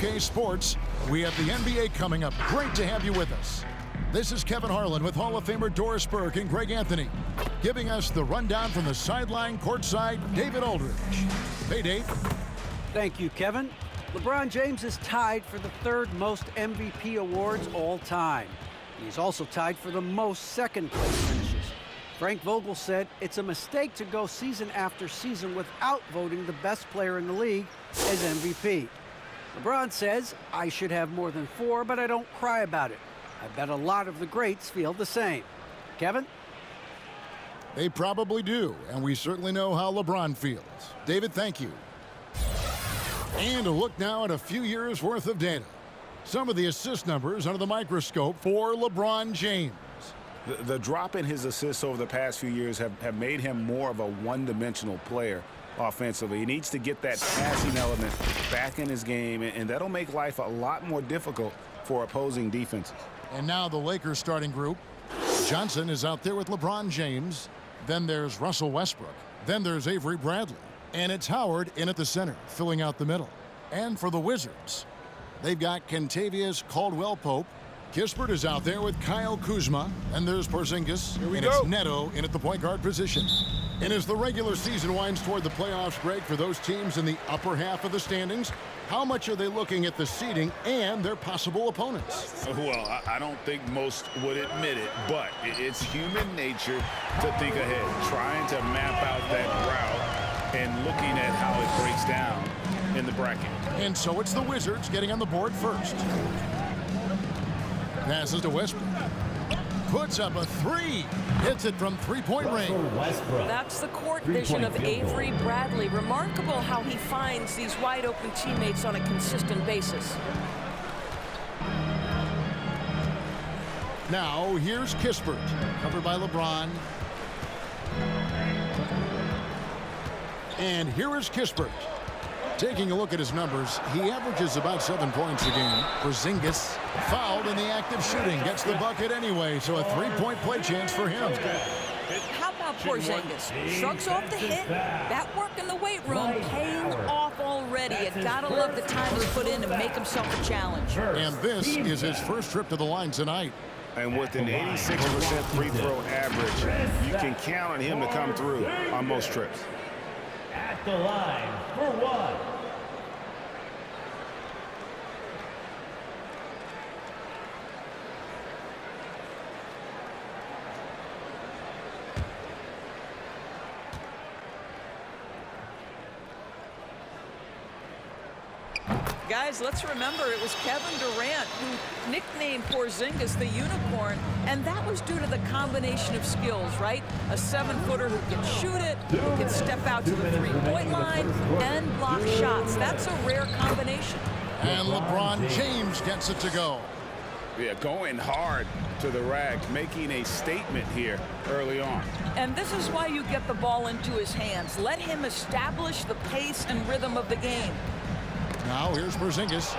2K Sports. We have the NBA coming up. Great to have you with us. This is Kevin Harlan with Hall of Famer Doris Burke and Greg Anthony, giving us the rundown from the sideline courtside, David Aldridge. Hey, Dave. Thank you, Kevin. LeBron James is tied for the third most MVP awards all time. He's also tied for the most second-place finishes. Frank Vogel said it's a mistake to go season after season without voting the best player in the league as MVP. LeBron says, I should have more than 4, but I don't cry about it. I bet a lot of the greats feel the same. Kevin? They probably do, and we certainly know how LeBron feels. David, thank you. And a look now at a few years' worth of data. Some of the assist numbers under the microscope for LeBron James. The drop in his assists over the past few years have made him more of a one-dimensional player offensively. He needs to get that passing element back in his game, and that'll make life a lot more difficult for opposing defenses. And now the Lakers starting group. Johnson is out there with LeBron James. Then there's Russell Westbrook. Then there's Avery Bradley. And it's Howard in at the center, filling out the middle. And for the Wizards, they've got Kentavious Caldwell-Pope. Kispert is out there with Kyle Kuzma. And there's Porzingis. And it's Neto in at the point guard position. And as the regular season winds toward the playoffs, Greg, for those teams in the upper half of the standings, how much are they looking at the seeding and their possible opponents? Well, I don't think most would admit it, but it's human nature to think ahead, trying to map out that route and looking at how it breaks down in the bracket. And so it's the Wizards getting on the board first. Passes to Westbrook. Puts up a 3. Hits it from three-point range. That's the court vision of Avery Bradley. Remarkable how he finds these wide-open teammates on a consistent basis. Now, here's Kispert, covered by LeBron. And here is Kispert. Taking a look at his numbers, he averages about 7 points a game. Porzingis fouled in the act of shooting. Gets the bucket anyway, so a 3-point play chance for him. How about Porzingis? Shrugs off the hit. That work in the weight room paying off already. You gotta love the time he's put in to make himself a challenge. And this is his first trip to the line tonight. And with an 86% free throw average, you can count on him to come through on most trips. At the line for one. Guys, let's remember it was Kevin Durant who nicknamed Porzingis the Unicorn, and that was due to the combination of skills, right? A 7-footer who can shoot it, who can step out to the 3-point line, and block shots. That's a rare combination. And LeBron James gets it to go. Yeah, going hard to the rack, making a statement here early on. And this is why you get the ball into his hands. Let him establish the pace and rhythm of the game. Now here's Porzingis.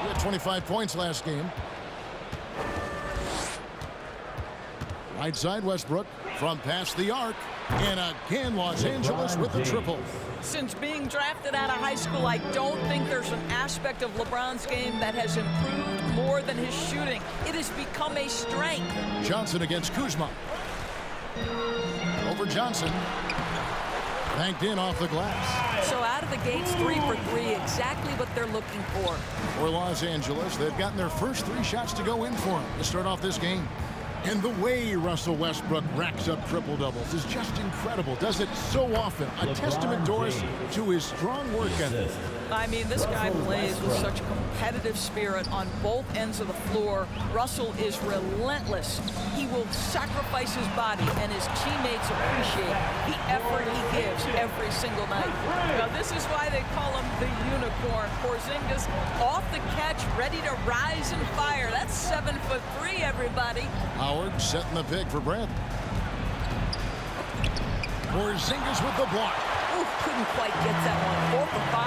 He had 25 points last game. Right side Westbrook from past the arc. And again Los Angeles with the triple. Since being drafted out of high school, I don't think there's an aspect of LeBron's game that has improved more than his shooting. It has become a strength. Johnson against Kuzma. Over Johnson. Banked in off the glass. So out of the gates, 3 for 3, exactly what they're looking for. For Los Angeles, they've gotten their first 3 shots to go in for them to start off this game. And the way Russell Westbrook racks up triple-doubles is just incredible. Does it so often. A testament, Doris, to his strong work ethic. I mean, this guy plays with such competitive spirit on both ends of the floor. Russell is relentless. He will sacrifice his body, and his teammates appreciate the effort he gives every single night. Now, this is why they call him the Unicorn. Porzingis off the catch, ready to rise and fire. That's 7'3", everybody. Howard setting the pick for Bradley. Porzingis with the block. Ooh, couldn't quite get that one. 4 for 5.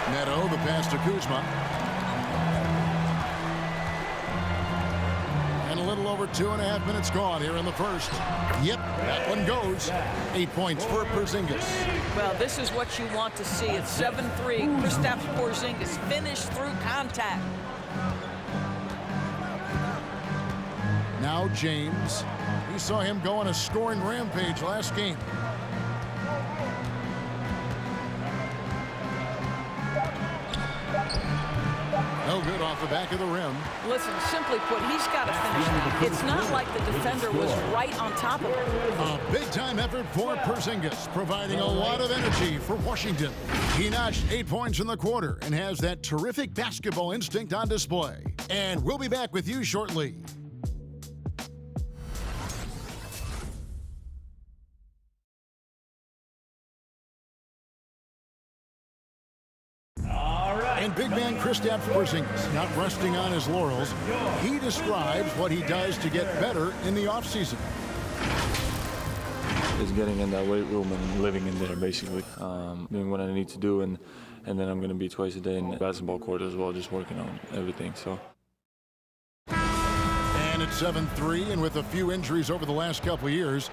Neto, the pass to Kuzma. And a little little over 2.5 minutes gone here in the first. Yep, that one goes. 8 points for Porzingis. Well, this is what you want to see. It's 7-3. Kristaps Porzingis finished through contact. Now James. We saw him go on a scoring rampage last game. No good off the back of the rim. Listen, simply put, he's got to finish that. It's not like the defender was right on top of him. A big-time effort for Porzingis, providing a lot of energy for Washington. He notched 8 points in the quarter and has that terrific basketball instinct on display. And we'll be back with you shortly. And big man Kristaps Porzingis, not resting on his laurels, he describes what he does to get better in the offseason. Is getting in that weight room and living in there, basically. Doing what I need to do, and then I'm going to be twice a day in the basketball court as well, just working on everything. So. And it's 7-3, and with a few injuries over the last couple of years,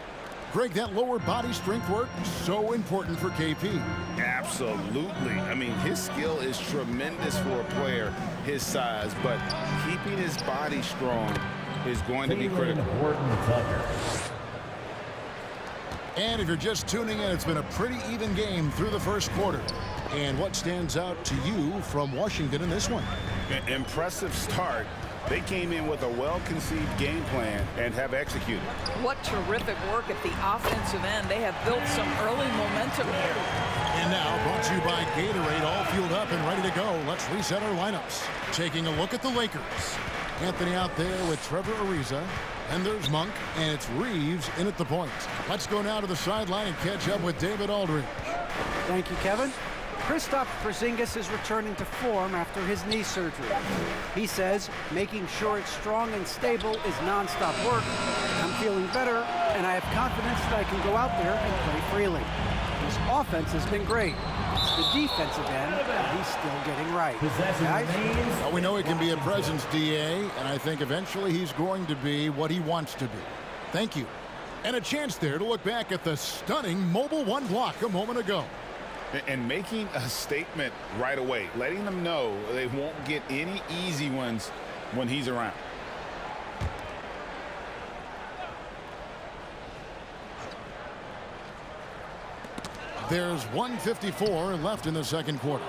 Greg, that lower body strength work is so important for KP. Absolutely. I mean, his skill is tremendous for a player his size, but keeping his body strong is going to be critical. And if you're just tuning in, it's been a pretty even game through the first quarter. And what stands out to you from Washington in this one? Impressive start. They came in with a well-conceived game plan and have executed. What terrific work at the offensive end. They have built some early momentum here. And now, brought to you by Gatorade, all fueled up and ready to go. Let's reset our lineups. Taking a look at the Lakers. Anthony out there with Trevor Ariza. And there's Monk, and it's Reeves in at the point. Let's go now to the sideline and catch up with David Aldridge. Thank you, Kevin. Kristaps Porzingis is returning to form after his knee surgery. He says making sure it's strong and stable is nonstop work. I'm feeling better, and I have confidence that I can go out there and play freely. His offense has been great. It's the defensive end that he's still getting right. Guys? Well, we know he can be a presence, DA, and I think eventually he's going to be what he wants to be. Thank you. And a chance there to look back at the stunning Mobile One block a moment ago. And making a statement right away, letting them know they won't get any easy ones when he's around. There's 1:54 left in the second quarter.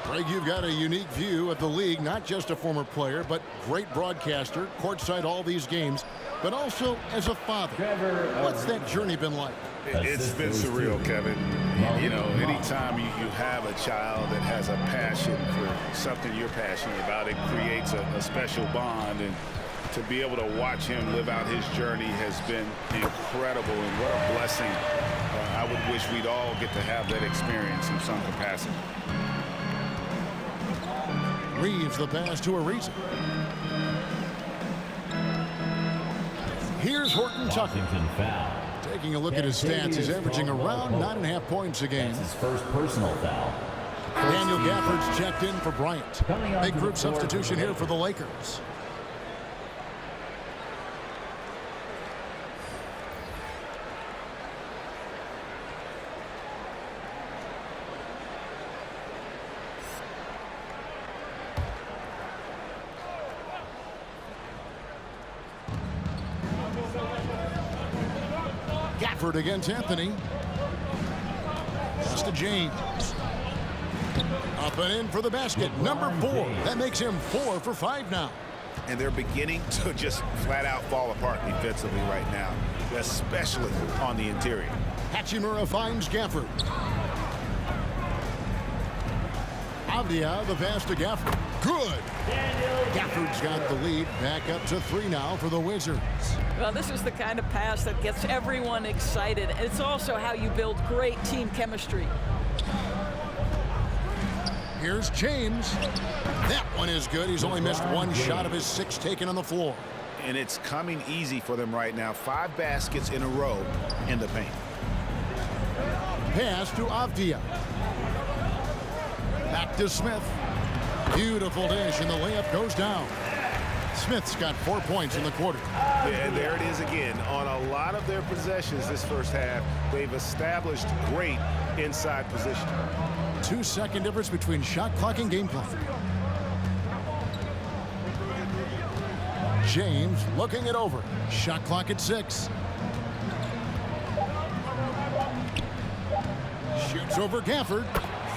Greg, you've got a unique view of the league, not just a former player, but great broadcaster, courtside all these games, but also as a father. What's that journey been like? It's been surreal, Kevin. You know, anytime you have a child that has a passion for something you're passionate about, it creates a special bond. And to be able to watch him live out his journey has been incredible, and what a blessing. I would wish we'd all get to have that experience in some capacity. Reeves the pass to Ariza. Here's Horton Tucker. Taking a look at his stats, he's averaging around 9.5 points a game. That's his first personal foul. Daniel Gafford's checked in for Bryant. Big group substitution here for the Lakers. Gafford against Anthony. Pass to James. Up and in for the basket. Number 4. That makes him 4 for 5 now. And they're beginning to just flat out fall apart defensively right now, especially on the interior. Hachimura finds Gafford. Avdia, the pass to Gafford. Good. Gafford's got the lead. Back up to 3 now for the Wizards. Well, this is the kind of pass that gets everyone excited. It's also how you build great team chemistry. Here's James. That one is good. He's only missed 1 shot of his 6 taken on the floor. And it's coming easy for them right now. 5 baskets in a row in the paint. Pass to Avdia. Back to Smith. Beautiful dish, and the layup goes down. Smith's got 4 points in the quarter. Yeah, and there it is again. On a lot of their possessions this first half, they've established great inside position. 2-second difference between shot clock and game clock. James looking it over. Shot clock at 6. Shoots over Gafford.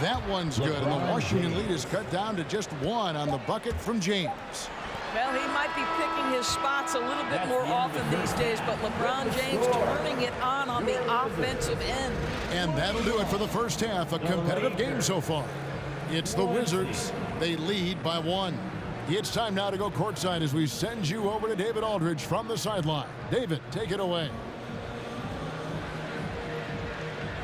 That one's good, and the Washington lead is cut down to just 1 on the bucket from James. Well, he might be picking his spots a little bit more often these days, but LeBron James turning it on the offensive end. And that'll do it for the first half. A competitive game so far. It's the Wizards. They lead by 1. It's time now to go courtside as we send you over to David Aldridge from the sideline. David, take it away.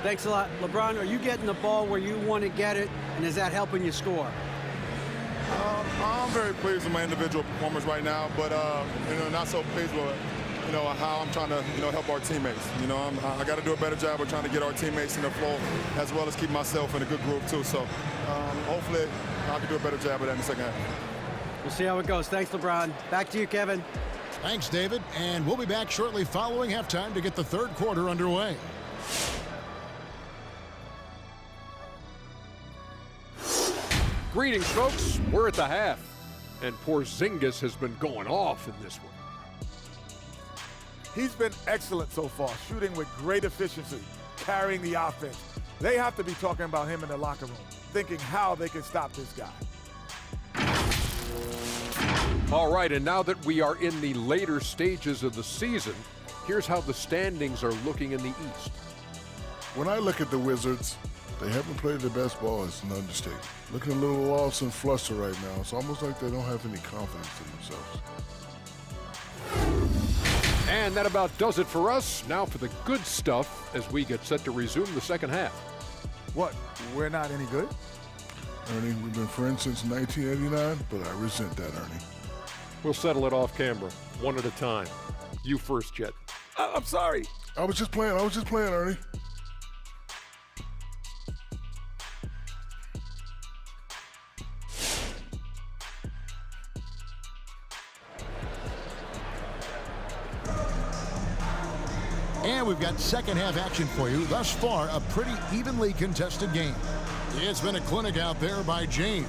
Thanks a lot. LeBron, are you getting the ball where you want to get it, and is that helping you score? I'm very pleased with my individual performance right now, but not so pleased with how I'm trying to help our teammates. I got to do a better job of trying to get our teammates in the flow, as well as keep myself in a good group too. So hopefully I can do a better job of that in the second half. We'll see how it goes. Thanks, LeBron. Back to you, Kevin. Thanks, David, and we'll be back shortly following halftime to get the third quarter underway. Greetings, folks. We're at the half, and Porzingis has been going off in this one. He's been excellent so far, shooting with great efficiency, carrying the offense. They have to be talking about him in the locker room, thinking how they can stop this guy. All right, and now that we are in the later stages of the season, here's how the standings are looking in the East. When I look at the Wizards, they haven't played their best ball. It's an understatement. Looking a little lost and flustered right now. It's almost like they don't have any confidence in themselves. And that about does it for us. Now for the good stuff as we get set to resume the second half. What, we're not any good? Ernie, we've been friends since 1989, but I resent that, Ernie. We'll settle it off camera, one at a time. You first, Jet. I'm sorry. I was just playing, Ernie. And we've got second half action for you. Thus far, a pretty evenly contested game. It's been a clinic out there by James.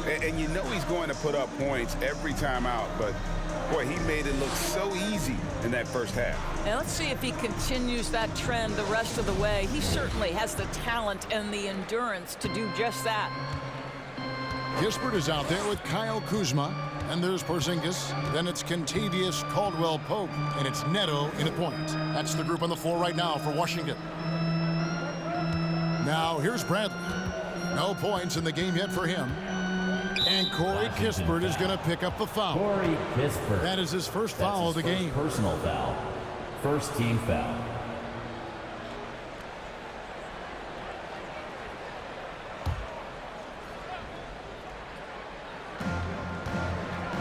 And you know he's going to put up points every time out, but boy, he made it look so easy in that first half. Now let's see if he continues that trend the rest of the way. He certainly has the talent and the endurance to do just that. Kispert is out there with Kyle Kuzma. And there's Porzingis. Then it's Kentavious Caldwell-Pope. And it's Neto in a point. That's the group on the floor right now for Washington. Now here's Bradley. No points in the game yet for him. And Corey Kispert is going to pick up the foul. Corey Kispert. That is his first foul of the game. Personal foul. First team foul.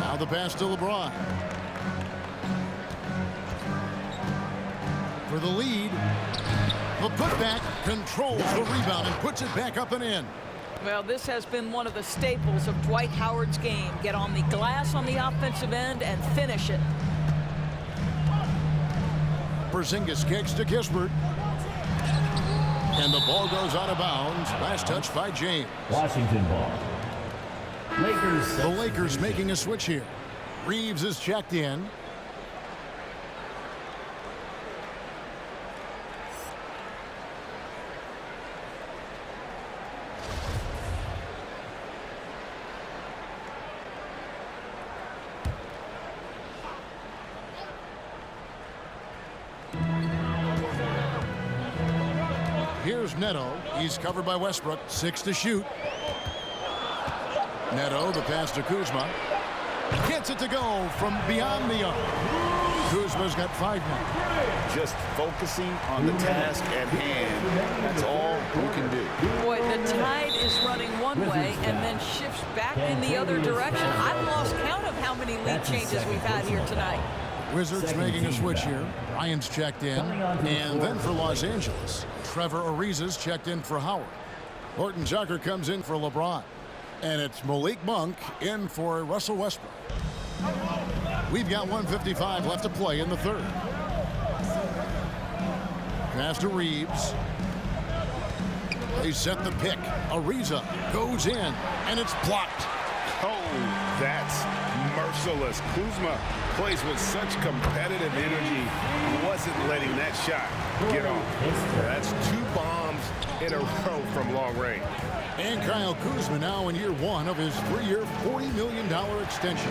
Now the pass to LeBron. For the lead. The putback controls the rebound and puts it back up and in. Well, this has been one of the staples of Dwight Howard's game. Get on the glass on the offensive end and finish it. Porzingis kicks to Kispert. And the ball goes out of bounds. Last touch by James. Washington ball. Lakers. The Lakers making a switch here. Reeves is checked in. Here's Neto. He's covered by Westbrook. 6 to shoot. Neto, the pass to Kuzma. Gets it to go from beyond the arc. Kuzma's got 5 now. Just focusing on the task at hand. That's all you can do. Boy, the tide is running one way and then shifts back in the other direction. I've lost count of how many lead changes we've had here tonight. Wizards making a switch here. Ryan's checked in. And then for Los Angeles, Trevor Ariza's checked in for Howard. Horton Tucker comes in for LeBron. And it's Malik Monk in for Russell Westbrook. We've got 1:55 left to play in the third. Pass to Reeves. They set the pick. Ariza goes in, and it's blocked. Oh, that's merciless. Kuzma plays with such competitive energy. Wasn't letting that shot get off. That's 2 bombs in a row from long range. And Kyle Kuzma now in year 1 of his 3-year, $40 million extension.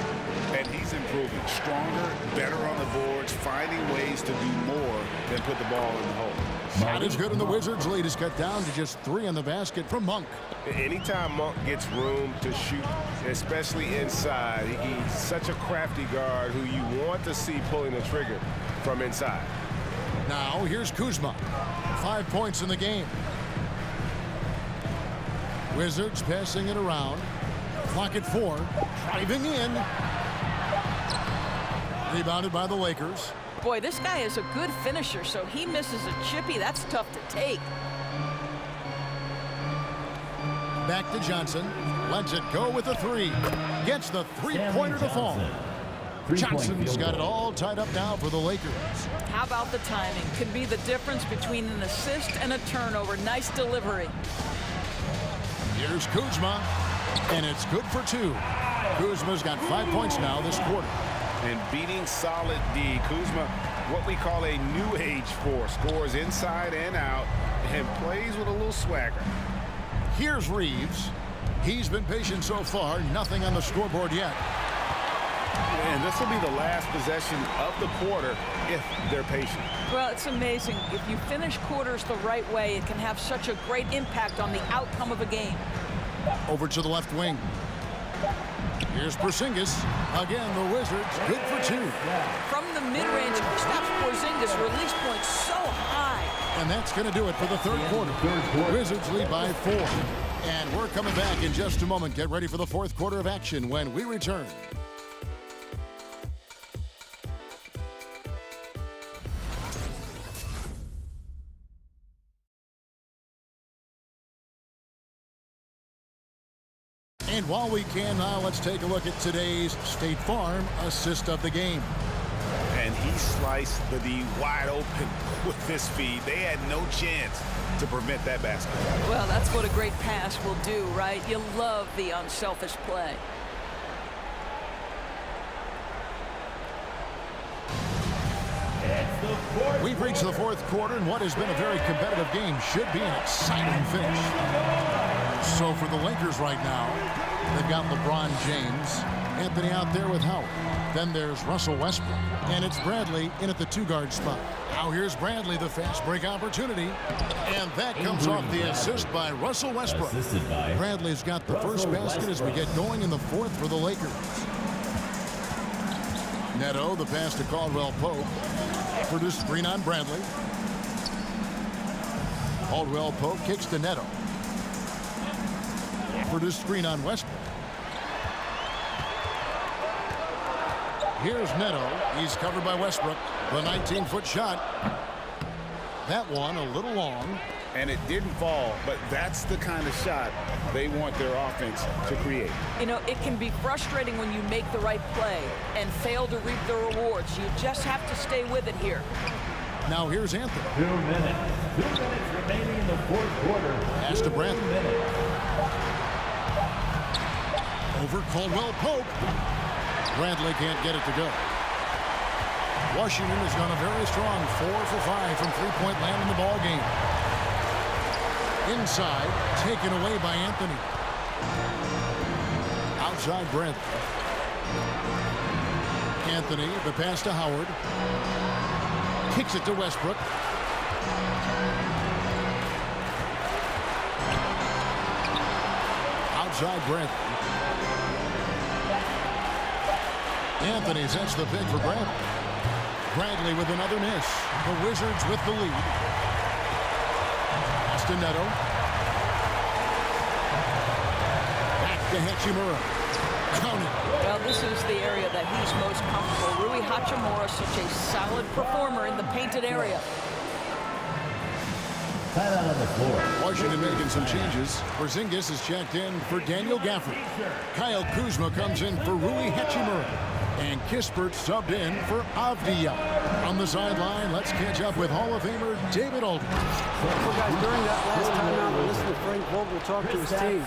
And he's improving. Stronger, better on the boards, finding ways to do more than put the ball in the hole. Shot is good, and the Wizards' lead is cut down to just 3 on the basket from Monk. Anytime Monk gets room to shoot, especially inside, he's such a crafty guard who you want to see pulling the trigger from inside. Now here's Kuzma. 5 points in the game. Wizards passing it around. Clock at 4. Driving in. Rebounded by the Lakers. Boy, this guy is a good finisher, so he misses a chippy. That's tough to take. Back to Johnson. Lets it go with a 3. Gets the 3-pointer to fall. Johnson's got it all tied up now for the Lakers. How about the timing? Could be the difference between an assist and a turnover. Nice delivery. Here's Kuzma, and it's good for 2. Kuzma's got 5 points now this quarter. And beating solid D. Kuzma, what we call a new age force, scores inside and out and plays with a little swagger. Here's Reeves. He's been patient so far, nothing on the scoreboard yet. And this will be the last possession of the quarter if they're patient. Well, it's amazing. If you finish quarters the right way, it can have such a great impact on the outcome of a game. Over to the left wing. Here's Porzingis. Again, the Wizards, good for 2. From the mid-range, Kristaps Porzingis release point so high. And that's going to do it for the third quarter. Wizards lead by 4. And we're coming back in just a moment. Get ready for the fourth quarter of action when we return. And while we can now, let's take a look at today's State Farm assist of the game. And he sliced the D wide open with this feed. They had no chance to prevent that basket. Well, that's what a great pass will do, right? You love the unselfish play. We've reached the fourth quarter, and what has been a very competitive game should be an exciting finish. So for the Lakers right now, they've got LeBron James, Anthony out there with Howard. Then there's Russell Westbrook, and it's Bradley in at the 2-guard spot. Now here's Bradley, the fast break opportunity, and that comes off the assist by Russell Westbrook. Bradley's got the first basket as we get going in the fourth for the Lakers. Neto, the pass to Caldwell Pope. For the screen on Bradley. Caldwell Pope kicks to Neto. For the screen on Westbrook. Here's Neto. He's covered by Westbrook. The 19-foot shot. That one a little long. And it didn't fall, but that's the kind of shot they want their offense to create. You know, it can be frustrating when you make the right play and fail to reap the rewards. You just have to stay with it here. Now here's Anthony. 2 minutes. 2 minutes remaining in the fourth quarter. Pass to Bradley. Over Caldwell Pope. Bradley can't get it to go. Washington has gone a very strong 4 for 5 from three-point land in the ball game. Inside, taken away by Anthony. Outside Bradley. Anthony, the pass to Howard. Kicks it to Westbrook. Outside Bradley. Anthony sets the pick for Bradley. Bradley with another miss. The Wizards with the lead. Pass to Neto. Back to Hachimura. Counted. Well, this is the area that he's most comfortable. Rui Hachimura, such a solid performer in the painted area. Timeout on the floor. Washington making some changes. Porzingis is checked in for Daniel Gafford. Kyle Kuzma comes in for Rui Hachimura. And Kispert subbed in for Avdia. On the sideline, let's catch up with Hall of Famer David Aldridge. Well, guys, during that last time out, we listened to Frank Vogel talk to his team.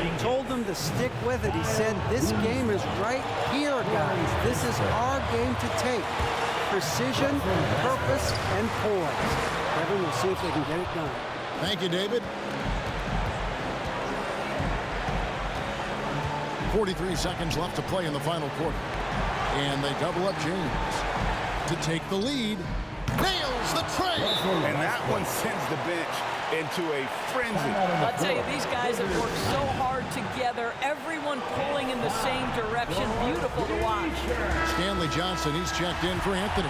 He told them to stick with it. He said, this game is right here, guys. This is our game to take. Precision, purpose, and poise. Kevin, we'll see if they can get it done. Thank you, David. 43 seconds left to play in the final quarter. And they double up James to take the lead. Nails the tray. And that one sends the bench into a frenzy. I'll tell you, these guys have worked so hard together. Everyone pulling in the same direction. Beautiful to watch. Stanley Johnson, he's checked in for Anthony.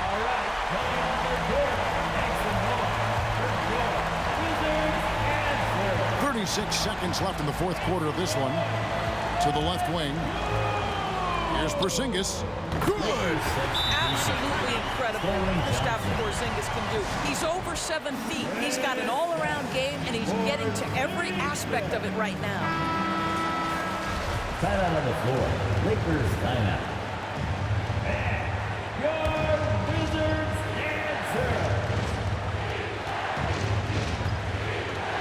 36 seconds left in the fourth quarter of this one. To the left wing. Here's Porzingis. Good! Absolutely incredible what Kristaps Porzingis can do. He's over 7 feet. He's got an all-around game, and he's getting to every aspect of it right now. Timeout on the floor. Lakers timeout. And your Wizards answer.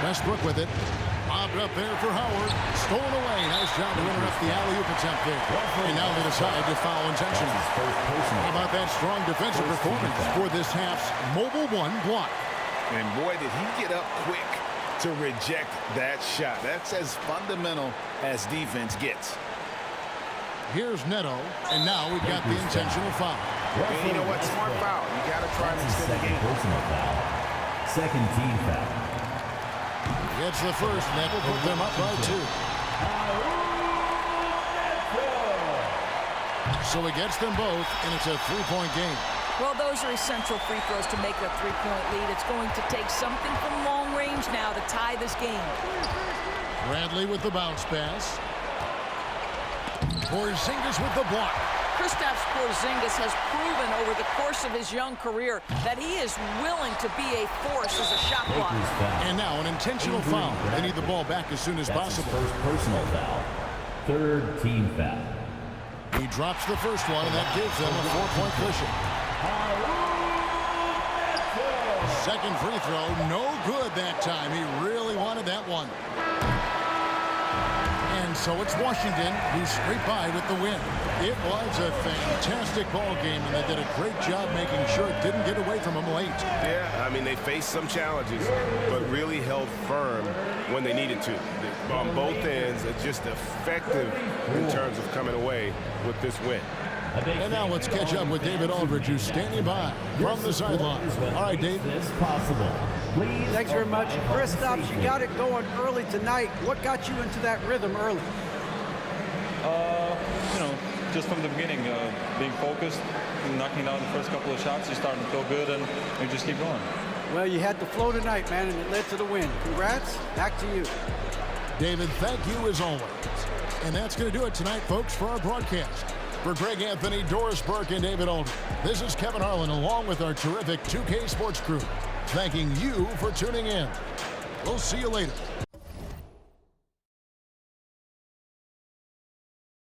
Westbrook with it. Bobbed up there for Howard. Stolen away. Nice job to interrupt the alley-oop attempt there. And now they decide to foul intentionally. How about that strong defensive performance for this half's Mobile 1 block? And boy, did he get up quick to reject that shot. That's as fundamental as defense gets. Here's Neto, and now we've got the intentional foul. And you know what? Smart foul. You got to try and extend the game. Personal foul. Second team foul. Gets the first, and that will put them up by 2. So he gets them both, and it's a three-point game. Well, those are essential free throws to make a three-point lead. It's going to take something from long range now to tie this game. Bradley with the bounce pass. Porzingis with the block. Kristaps Porzingis has proven over the course of his young career that he is willing to be a force as a shot blocker. And now an intentional foul. They need the ball back as soon as possible. First personal foul. Third team foul. He drops the first one, and that gives them a 4-point cushion. Second free throw, no good that time. He really wanted that one. And so it's Washington who scraped by with the win. It was a fantastic ball game, and they did a great job making sure it didn't get away from them late. Yeah, I mean, they faced some challenges, but really held firm when they needed to. On both ends, just effective in terms of coming away with this win. And now let's catch up with David Aldridge, who's standing by from the sideline. All right, Dave. Thanks very much. Kristaps, you got it going early tonight. What got you into that rhythm early? You know, just from the beginning, being focused, knocking down the first couple of shots, you're starting to feel good, and we just keep going. Well, you had the flow tonight, man, and it led to the win. Congrats. Back to you. David, thank you as always. And that's going to do it tonight, folks, for our broadcast. For Greg Anthony, Doris Burke, and David Aldridge, this is Kevin Harlan along with our terrific 2K Sports crew, thanking you for tuning in. We'll see you later.